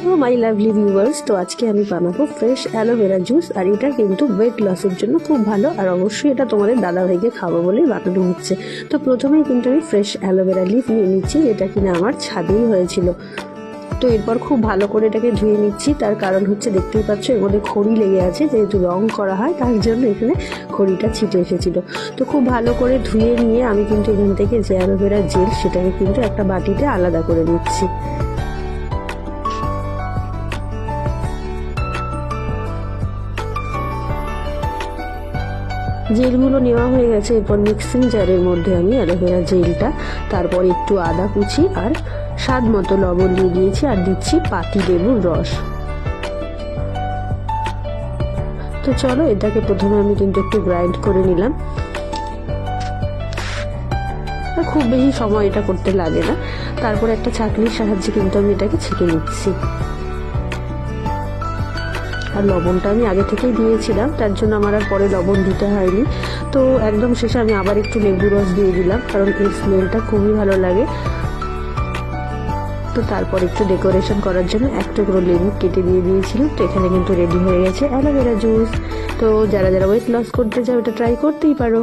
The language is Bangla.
তো মাই লাভলি ভিউয়ার্স, তো আজকে আমি বানাবো ফ্রেশ অ্যালোভেরা জুস। আর এটা কিন্তু ওয়েট লসের জন্য খুব ভালো, আর অবশ্যই এটা তোমাদের দাদাভাইকে খাবো বলেই বানানো হচ্ছে। তো প্রথমেই কিন্তু আমি ফ্রেশ অ্যালোভেরা লিফ নিয়ে নিচ্ছি, যেটা কিনা আমার ছাদেই হয়েছিল। তো এরপর খুব ভালো করে এটাকে ধুয়ে নিচ্ছি, তার কারণ হচ্ছে দেখতেই পাচ্ছ এর মধ্যে খড়ি লেগে আছে, যেহেতু রং করা হয় তার জন্য এখানে খড়িটা ছিটে এসেছিল। তো খুব ভালো করে ধুয়ে নিয়ে আমি কিন্তু এখান থেকে যে অ্যালোভেরা জেল সেটাকে কিন্তু একটা বাটিতে আলাদা করে নিচ্ছি। জেলগুলো নেওয়া হয়ে গেছে, এরপর মিক্সিং জারের মধ্যে আমি অ্যালোভেরা জেলটা, তারপর একটু আদা কুচি আর স্বাদ মতো লবণ দিয়ে দিয়েছি, আর দিচ্ছি পাতি লেবুর রস। তো চলো এটাকে প্রথমে আমি কিন্তু একটু গ্রাইন্ড করে নিলাম। খুব বেশি সময় এটা করতে লাগে না। তারপর একটা ছাঁকনির সাহায্যে কিন্তু আমি এটাকে ছেঁকে নিচ্ছি। আর লবণটা আমি আগে থেকেই দিয়েছিলাম, তার জন্য আমার আর পরে লবণ দিতে হয়নি। তো একদম শেষে আমি আবার একটু লেবু রস দিয়ে দিলাম, কারণ এই স্মেলটা খুবই ভালো লাগে। তো তারপর একটু ডেকোরেশন করার জন্য এক টুকরো লেবু কেটে দিয়ে দিয়েছিলাম। তো এখানে কিন্তু রেডি হয়ে গেছে অ্যালোভেরা জুস। তো যারা যারা ওয়েট লস করতে চাও এটা ট্রাই করতেই পারো।